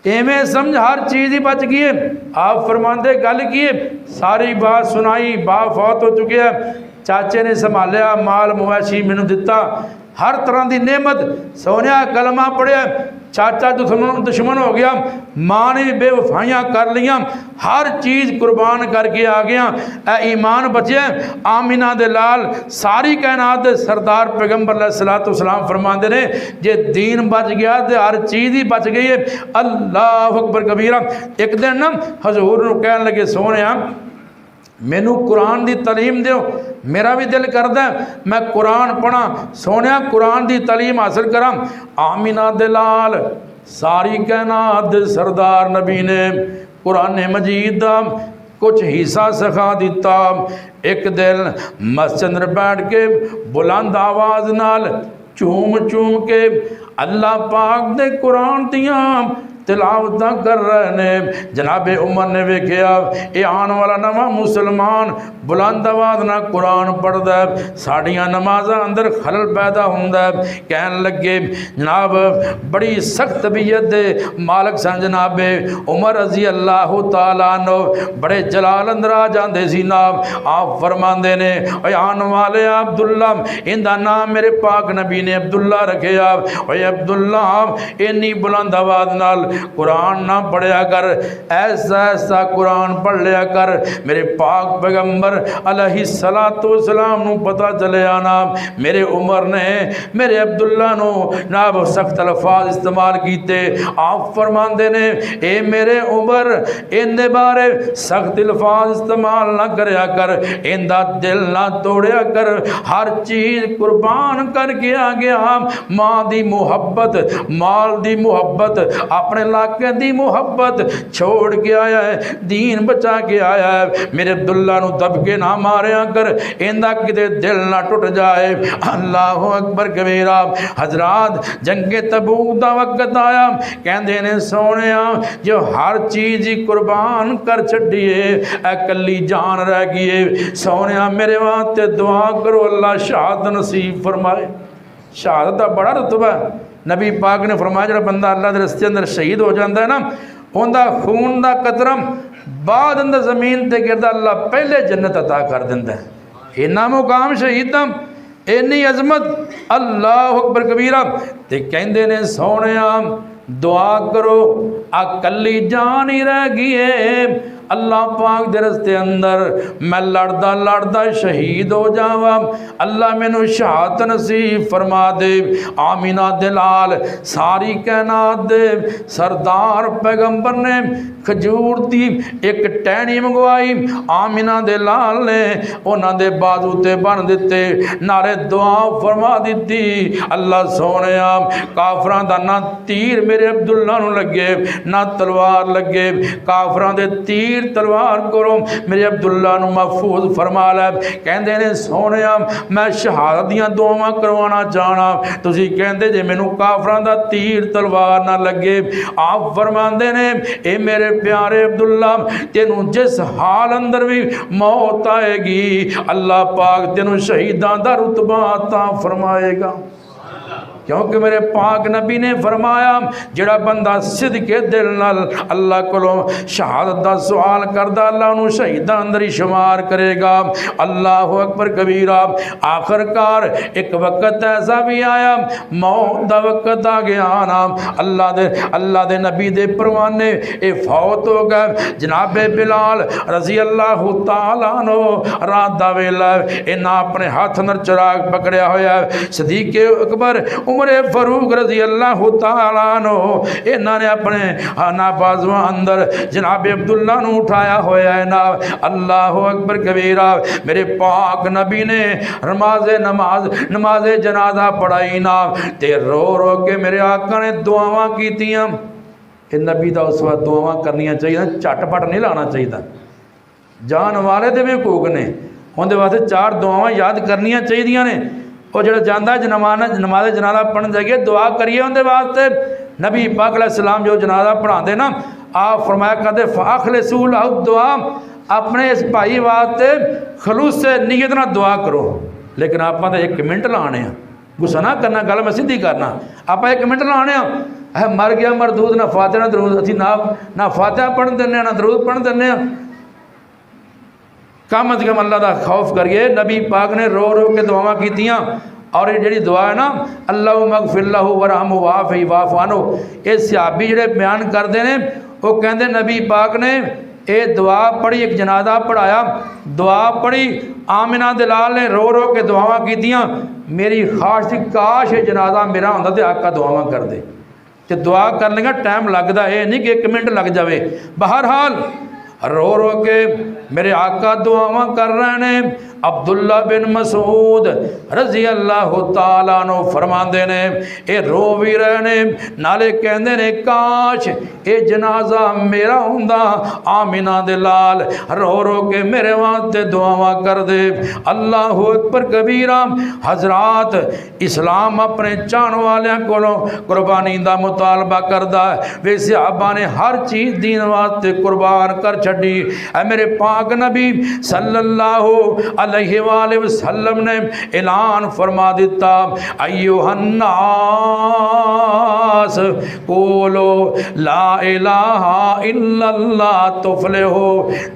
एवें समझ हर चीज़ ही बच गई है। आप फरमांदे गल की है, सारी बात सुनाई। बाप फौत हो चुके हैं, चाचे ने संभालिया, माल मवैशी मैनू दिता, हर तरह की नेमत। सोनिया कलमा पढ़िया, चाचा दुश्मन हो गया, माँ ने बेवफाइयाँ कर लिया, हर चीज़ कुर्बान करके आ गया। ए ईमान बचे। आमीना दे लाल सारी कायनात दे सरदार पैगंबर अलैहिस्सलातु वस्सलाम फरमाते ने जे दीन बच गया तो हर चीज़ ही बच गई है। अल्लाह अकबर कबीरा। एक दिन ना हजूर नूं कहन लगे सोने मैनू कुरान की तलीम दो, मेरा भी दिल करता है मैं कुरान पढ़ा। सोनिया कुरान की तलीम हासिल करा। आमीना दे लाल सारी कायनात सरदार नबी ने कुरान मजीद का कुछ हिस्सा सिखा दिता। एक दिन मस्जिद बैठ के बुलंद आवाज़ नाल चूम चूम के अल्लाह पाक दे कुरान दियां तिलावत कर रहे ने। जनाबे उमर ने वेख्या ये आने वाला नवा मुसलमान बुलंद आवाज़ ना कुरान पढ़ता है, साड़ियाँ नमाज़ा अंदर खलल पैदा होंदा है। कहन लगे जनाब बड़ी सख्त तबीयत दे मालक सन जनाबे उमर रज़ी अल्लाह तआला अन्हु, बड़े जलाल अंदर आ जाते सी नाम। आप फरमाते ने आने वाले अब्दुल्ला, इनका नाम मेरे पाक नबी ने अब्दुल्ला रखे। अब्दुल्ला इन्नी बुलंद आवाज़ नाल कुरान ना पढ़िया कर, ऐसा ऐसा कुरान पढ़ लिया कर। मेरे पाक पैगंबर अलैहिस्सलातु वस्सलाम नू पता चले आना मेरे उमर ने मेरे अब्दुल्ला नू नाब सख्त अल्फाज इस्तेमाल कीते। आप फरमाते ने ए मेरे उमर इनके बारे सख्त अल्फाज इस्तेमाल ना करया कर, इंदा दिल ना तोड़िया कर। हर चीज़ कुर्बान करके आ गया, माँ दी मुहब्बत, माल दी मुहब्बत, अपने इलाके दी मुहब्बत छोड़ के आया है, दीन बचा के आया है। मेरे अब्दुल्ला नू दबके ना मारिया कर, इंदा किते दिल ना टुट जाए। अल्लाह अकबर कबीरा। हजरात जंगे तबूक दा वक्त आया, कहंदे ने सोनिया जो हर चीज़ ही कुर्बान कर छड़िए, कली जान रह गई है। सोनिया मेरे वास्ते दुआ करो अल्लाह शहादत नसीब फरमाए। शहादत का बड़ा रुतबा है। नबी पाक ने फरमाया जो बंदा अल्लाह के रस्ते अंदर शहीद हो जाता है ना, उनका खून का कतरम बाद अंदर जमीन ते गिरदा अल्लाह पहले जन्नत अता कर देंदा है। इन्ना मुकाम शहीदा, इन्नी अजमत, अल्लाह अकबर कबीरा। ते कहंदे ने सोनिया दुआ करो अकली जान ही रह गई है, अल्लाह पाक दे रस्ते अंदर मैं लड़दा लड़दा शहीद हो जावा, अल्लाह मैनू शहादत नसीब फरमा दे। आमीना दे लाल सारी कायनात दे सरदार पैगंबर ने खजूर दी एक टहनी मंगवाई, आमीना दे लाल ने उन्हां दे बाजू ते बन दिते, नारे दुआ फरमा दी। अल्लाह सोनिया काफरां दा ना तीर मेरे अब्दुल्ला नू लगे ना तलवार लगे, काफरां दे तीर तलवार करो मेरे अब्दुल्ला नू महफूज फरमा लै। कहंदे ने सोनिया मैं शहादत दियां दुआवां करवाना चाहना, तुसी कहंदे जे मैनू काफरां दा तीर तलवार ना लगे। आप फरमांदे ने ए मेरे प्यारे अब्दुल्ला तेनू जिस हाल अंदर भी मौत आएगी अल्लाह पाक तेनू शहीदां दा रुतबा अता फरमाएगा। क्योंकि मेरे पाक नबी ने फरमाया जिहड़ा बंदा सिदके दिल नाल अल्लाह कोलों शहादत दा सवाल करदा अल्लाह उन्हूं शहीदां अंदर ही शुमार करेगा। अल्लाह अकबर कबीरा। आखिरकार एक वक्त ऐसा भी आया, मौत दा वक्त आ गया ना, अल्लाह दे नबी दे परवाने ये फौत हो गए। जनाबे बिलाल रजी अल्लाह तआला अन्हु रात दा वेला इन्हां अपने हाथ अंदर चिराग पकड़िया होया, सदीके अकबर उमरे फरूक रजी अल्लाह तआला अन्हु इन्हां ने अपने नाबाजुआं अंदर जनाबे अब्दुल्ला नू उठाया होया है ना। अल्लाह अकबर कबीरा। मेरे पाक नबी ने नमाज जनाजा पढ़ाई ना, ते रो रो के मेरे आका ने दुआवां कीतियां। नबी का उस वक्त दुआवां करनियां चाहिए, झटपट नहीं लाना चाहिए। जान वाले दे भी हकूक ने, उनके वास्ते चार दुआवां याद करनियां चाहिए ने। और जो जाता नमाज जनाजा पढ़न जाइए दुआ करिए उनके वास्ते। नबी पाक अलैहिस्सलाम जो जनाजा पढ़ाते ना, आप फरमाया करते फ़ाखलिसूल दुआ, अपने इस भाई वास्ते खलूस से नीयत ना दुआ करो। लेकिन आप तो 1 मिनट लाने, गुस्सा ना करना, गल मैं सीधी करना। आप 1 मिनट लाने है मर गया मरदूद, ना फातिहा ना दरूद, असीं ना फातिहा पढ़न देने ना दरूद पढ़न देने। कम अज कम अल्लाह का खौफ करिए। नबी पाक ने रो रो के दुआवां कीतियां। और ये जी दुआ है ना अल्लाह मगफिरलहु वरहमहु वाफ़ी वाफ़ अनहु, ये सहाबी जिहड़े बयान करते हैं वो कहते नबी पाक ने ये दुआ पढ़ी, एक जनाजा पढ़ाया, दुआ पढ़ी, आमिना दलाल ने रो रो के दुआवां कीतियां। मेरी खाश थी काश ये जनाजा मेरा होंदा ते आका दुआवां कर दे। तो दुआ करने का टाइम लगता है, नहीं कि 1 मिनट लग जाए। बहरहाल रो रो के मेरे आका दुआवां कर रहे हैं। अब्दुल्ला बिन मसूद रजी अल्लाह तआला अन्हु फरमाते ने ये रो भी रहे ने, नाले कहते ने काश ये जनाजा मेरा हुंदा। आमिना दे लाल रो रो के मेरे वास्ते दुआवां कर दे। अल्लाह अकबर कबीरा। हजरात इस्लाम अपने चाहण वालियां कोलों कुर्बानी का मुतालबा करता है। वे सहाबा ने हर चीज़ दीन वास्ते कुर्बान कर छड़ी। मेरे पाक नबी सल्लल्लाहु अलैहि वसल्लम ने ऐलान फरमा दिता, अय्युहन्नास नास कोलो ला इलाहा इल्लल्लाह तुफलिहु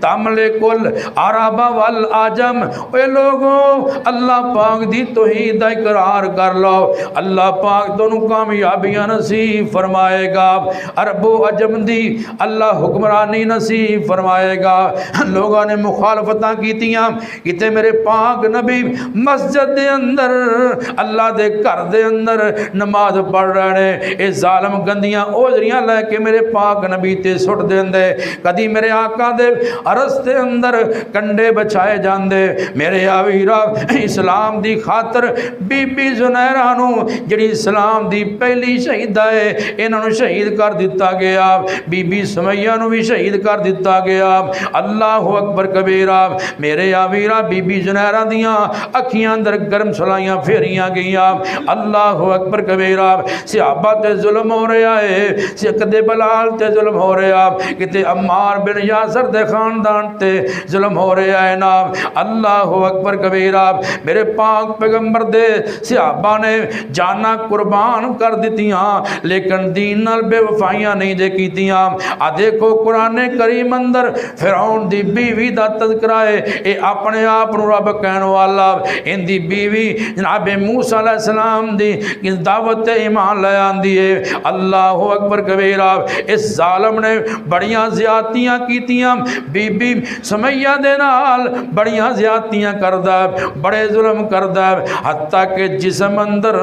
तमलिकुल अरब वल आजम। ओए लोगों अल्लाह पाक दी तौहीद दा इकरार कर लो, अल्लाह पाक तुहानू कामयाबियां नसीब फरमाएगा। अरबो अजम दी अल्लाह हुक्मरानी नसीब फरमाएगा। लोगों ने मुखालफत कीतियां, किते मेरे पाक नबी मस्जिद दे अंदर अल्लाह दे घर दे अंदर नमाज पढ़ रहे ने, ये जालम गंदियां ओजरियां लैके मेरे पाक नबी ते सुट देंदे। कदी मेरे आका दे अरस दे अंदर कंडे बछाए जांदे। मेरे आवीरा इस्लाम दी खातर बीबी जुनैरा नू जिहड़ी इस्लाम दी पहली शहीदा है, इन्हां नू शहीद कर दिता गया। बीबी सुमैया नू भी शहीद कर दिता गया। अल्लाह अकबर कबीरा। मेरे आवीरा बीबी जुनैरा दियां अखियां अंदर गर्म सलाइयां फेरियां गईयां। अल्लाह अकबर कबीरा। सहाबा ते जुल्म हो रहा है, कदे बलाल ते जुल्म हो रहा, किते अम्मार बिन यासर दे खानदान ते जुल्म हो रहा है ना। अल्लाह अकबर कबीरा। मेरे पाक पैगंबर दे सहाबा ने जाना कुर्बान कर दित्तियां, लेकिन दीन नाल बेवफाइयां नहीं जे कीतियां। आ देखो कुरान करीम अंदर फिरौन दी बीवी दा तज़किरा है। ये अपने आप नू रब कहने वाला, इनकी बीवी जनाब मूसा अलैहिस्सलाम दी दावत ईमान ले आंदी है। अल्लाह अकबर कबीरा। इस जालम ने बड़ियां ज़्यादतियां कीतियां, बीबी सुमैया दे नाल बड़ियां ज़्यादतियां करदा, बड़े जुल्म करदा, हत्ता के जिस्म अंदर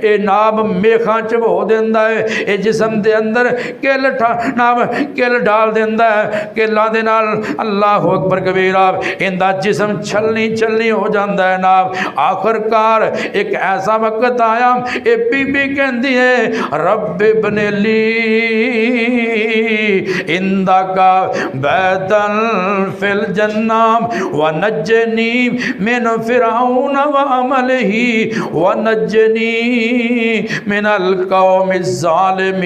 ए नाब मेखा चबो देंदा है। ये जिस्म दे अंदर किल डाल देंदा है, किलां दे नाल अल्लाह अकबर कबीरा इंदा जिस्म छलनी छलनी हो जाता है ना। आखिरकार एक ऐसा वक्त आया, ये बीबी कहती है रब बनेली इंदा का बैतन फिल जन्नाम व नज्जनी मिन फिरौन व अमलिही व नज्जनी मिनल कौमिज़ ज़ालिमीन।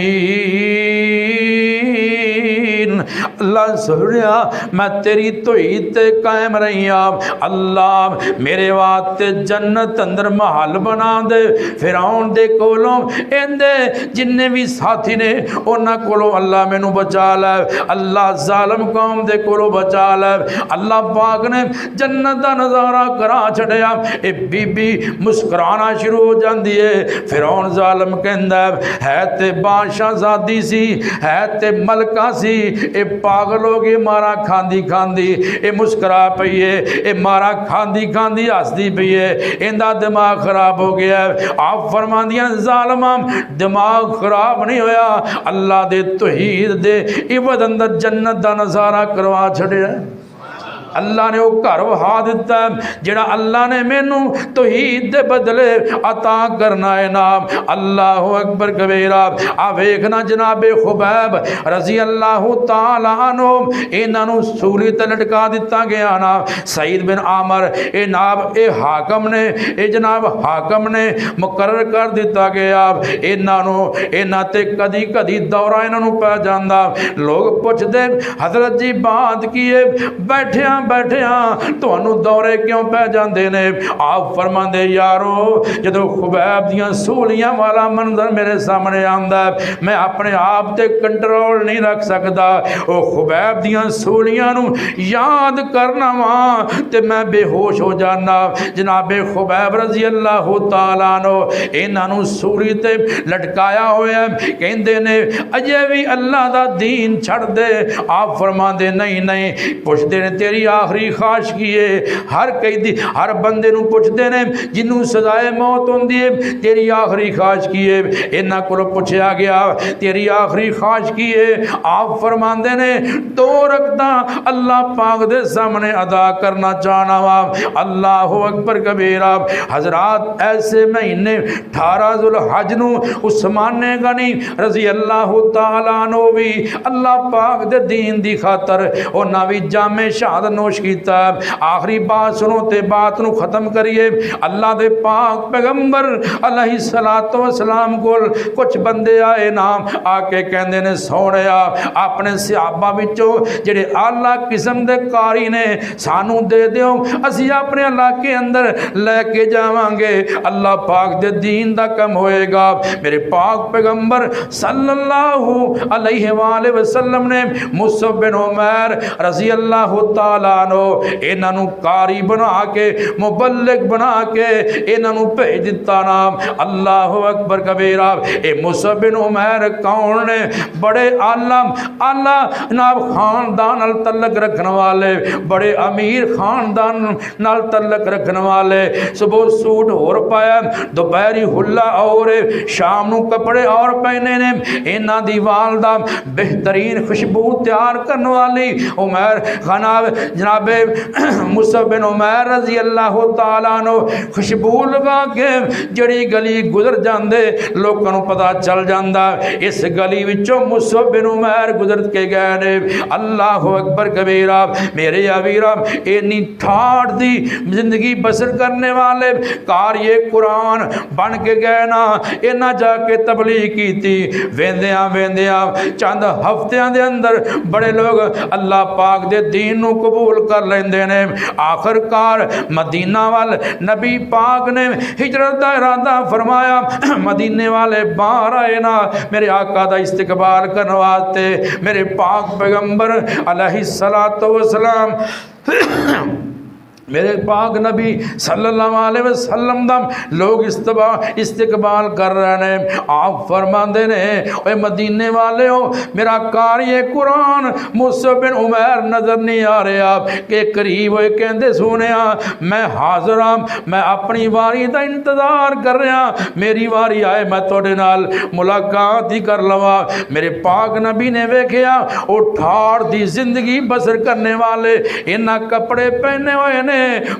अल्लाह सुनिया मैं तेरी तौहीद ते कायम रही हाँ। अल्लाह मेरे वास्ते जन्नत अंदर महल बना दे। फिरौन दे कोलों इंदे जिन्ने भी साथी ने उन्हां कोलों अल्लाह मैनू बचा लै। अल्लाह जालिम कौम दे कोलों बचा लै। अल्लाह पाक ने जन्नत दा नज़ारा करा छड़िया। ये बीबी मुस्कुराना शुरू हो जाती है। फिरौन जालिम कहंदा है ते बादशाहज़ादी सी, है ते मलका सी, ये पागल हो गई मारा खांदी खांदी, ये मुस्कुरा पई है, ये मारा खांदी खांदी हसदी पई है, इनका दिमाग खराब हो गया। आप फरमांदियां जालिमा दिमाग खराब नहीं होया, अल्लाह दे तौहीद दे इवद अंदर जन्नत दा नज़ारा करवा छड़िया। अल्लाह ने वो घर वहा दिता जिहड़ा अल्लाह ने मैनू तौहीद दे बदले अता करना है नाम। अल्लाह अकबर कबीरा। आ वेखना जनाबे खुबैब रजी अल्लाह तआला अन्हु इन्हां नू सूली ते लटका दिता गया ना। सईद बिन आमर ए नाब ए हाकम ने ए जनाब हाकम ने मुकर्रर कर दिता गया। इन्हां ते कदी कदी दौरा इन्हां नू पै जांदा। लोग पुछदे हजरत जी बात की है, बैठिया बैठिया तुहानू दौरे क्यों पै जाते ने? आप फरमाते यारो जदों खुबैब दियां सूलियां वाला मंजर मेरे सामने आंदा मैं अपने आप ते कंट्रोल नहीं रख सकता। वो खुबैब दियां सूलियां नू याद करना वा ते मैं बेहोश हो जाना। जनाबे खुबैब रजी अल्लाह तआला अन्हु इन्हां नू सूली ते लटकाया होया, कहंदे ने अजे भी अल्लाह दा दीन छड़ दे। आप फरमाते नहीं नहीं। पुछदे ने तेरी आखिरी ख्वाहिश की है? हर कैदी हर बंदे नू पुछदे ने जिन्नू सजाए मौत होंदी है तेरी आखिरी ख्वाहिश की है? इन्हां कोलों पुछया गया तेरी आखिरी ख्वाहिश की है? आप फरमांदे ने दो रकअतां अल्लाह पाक दे सामने अदा करना चाहना वा। अल्लाह अकबर कबीरा। हजरात ऐसे महीने 18 जुल्हज नू उस्मान गनी रजी अल्लाह तआला अन्हु भी अल्लाह पाक दे दीन दी खातर उन्हां भी जामे शहादत नोश किया। आखिरी बात सुनो तो बात नू खत्म करिए। अल्लाह दे पाक पैगंबर अलैहिस्सलातु वस्सलाम कोल कुछ बंदे आए नाम आके कहंदे ने सोहणिया अपने सहाबा विचों जेड़े आला किस्म दे कारी ने सानू दे दिओ, असी अपने इलाके अंदर लेके जावांगे, अल्लाह पाक दे दीन दा कम होएगा। मेरे पाक पैगंबर सल्लल्लाहु अलैहि वसल्लम ने मुसअब बिन उमैर रज़ी अल्लाह तआला अन्हु इन्हां नू कारी बना के मुबल्लिग बना के इन्हां नू भेज दिता नाम। अल्लाह अकबर कबीरा। ए मुसअब बिन उमैर कौन ने? बड़े आला नाब खानदान नाल तल्लक रखने वाले, बड़े अमीर खानदान नाल तल्लक रखने वाले। सुबह सूट होर पाया, दोपहरी हुला और शाम नू कपड़े और पहने ने। इन्हां दी वालदा बेहतरीन खुशबू तैयार करने वाली उमैर खनाब जनाबे मुसअब बिन उमैर रज़ी अल्लाह तआला अन्हु खुशबू लगा के जड़ी गली गुजर जाते लोगों को पता चल जाता इस गली विचों मुसअब बिन उमैर गुजर के गए ने। अल्लाह अकबर कबीरा। मेरे अवीरा इन्नी ठाठ दी जिंदगी बसर करने वाले कार्य कुरान बन के गए ना। इन्हें जाके तबलीग की थी। वेंदिया वेंदिया चंद हफ्तियां दे अंदर बड़े लोग अल्लाह पाक दे दीन नू कबूल कर लेंदे ने। आखिरकार मदीना वाल नबी पाक ने हिजरत का इरादा फरमाया। मदीने वाले बाहर आए ना मेरे आका दा इस्तकबाल करने वास्ते। मेरे पाक पैगंबर अलैहिस्सलातु वस्सलाम मेरे पाक नबी सल्लल्लाहु अलैहि वसल्लम दा लोग इस्तकबाल कर रहे हैं। आप फरमाते ने ओए मदीने वाले हो मेरा कार्य कुरान मुसअब बिन उमैर नजर नहीं आ रहा कि करीब होए कहते सुनिया मैं हाज़िर हाँ, मैं अपनी वारी का इंतजार कर रहा, मेरी वारी आए मैं थोड़े नाल मुलाकात ही कर लवा। मेरे पाक नबी ने वेख्या वो ठाड़ दी जिंदगी बसर करने वाले इन्ना कपड़े पहने हुए ने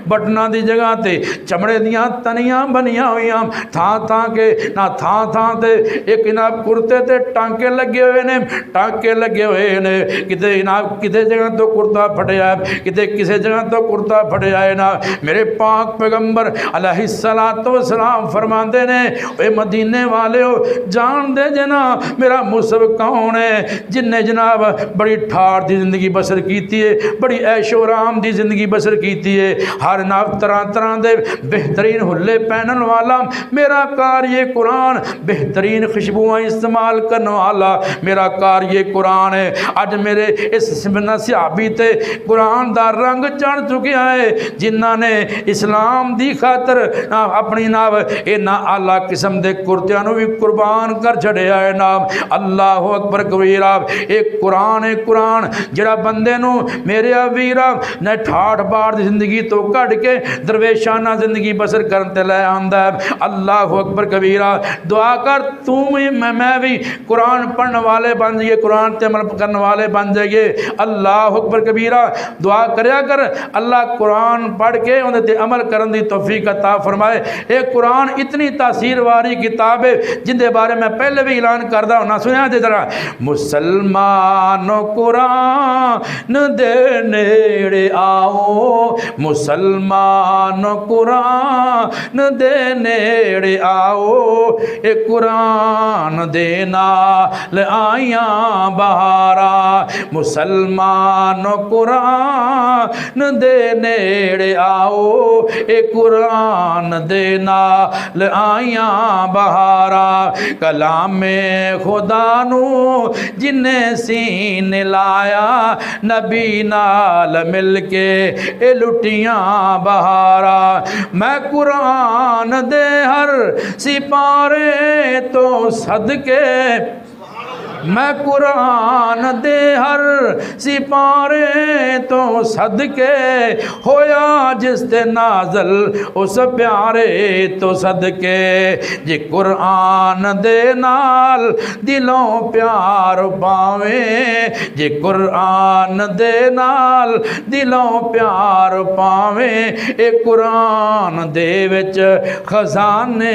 बटना की जगह ते चमड़े दियां तनियां बनिया हुई थां के ना थां ते एक इनाब कुर्ते ते टांके लगे हुए ने, टांके लगे हुए ने। किते इनाब किते जगह तो कुर्ता फटिया है, किते किसी जगह तो कुर्ता फटिया है ना। मेरे पाक पैगंबर अलैहिस्सलातु वस्सलाम फरमाते ने ओए मदीने वाले हो जान दे जना मेरा मुसअब कौन है जिन्हें जनाब बड़ी ठाठ की जिंदगी बसर की है, बड़ी ऐशो आराम की जिंदगी बसर की है। हर नाव तरह तरह के बेहतरीन हुले पहनने वाला मेरा कार्य कुरान, बेहतरीन खुशबुआं इस्तेमाल करने वाला मेरा कार्य कुरान है। अज मेरे इस सहाबी ते कुरान का रंग चढ़ चुका है जिन्हों ने इस्लाम की खातर अपनी नाव इन्ना आला किस्म के कुर्तियां भी कुर्बान कर छड़िया है नाम। अल्लाह अकबर कबीरा। एक कुरान है कुरान जरा बंदे नू मेरे वीरा ने ठाठ बाढ़ की जिंदगी तो कट के दरवेशाना जिंदगी बसर करते लै आंदा है। अल्लाह अकबर कबीरा। दुआ कर तू भी मैं भी कुरान पढ़ने वाले बन जाइए, कुरान ते अमल करने वाले बन जाइए। अल्लाह अकबर कबीरा। दुआ करया कर अल्लाह कुरान पढ़ के उन्हें ते अमल करने की तौफीक अता फरमाए। एक कुरान इतनी तासीर वाली किताब है जिंदे बारे में पहले भी ऐलान करदा होना सुनिया जे जरा। मुसलमानों कुरान दे नेड़े आओ, मुसलमान कुरान दे नेड़े आओ, ए कुरान दे नाल आइया बहारा। मुसलमान कुरान दे नेड़े आओ, ए कुरान दे नाल आइया बहारा। कलामे खुदा नू जिन्हें सीन लाया नबी नाल मिल के ए लुटियां बहारा। मैं कुरान दे हर सिपारे तो सदके, मैं कुरान दे हर सिपारे तो सदके होया जिस ते नाजल उस प्यारे तो सदके। जे कुरान दे नाल दिलों प्यार पावे, जे कुरान दे नाल दिलों प्यार पावे, ए कुरान दे विच खजाने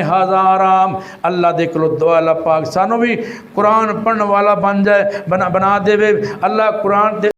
हजारां। अल्लाह दे कोलों दुआ अल्लाह पाक सानू भी कुरान पढ़ने वाला बन जाए, बना देवे। अल्लाह कुरान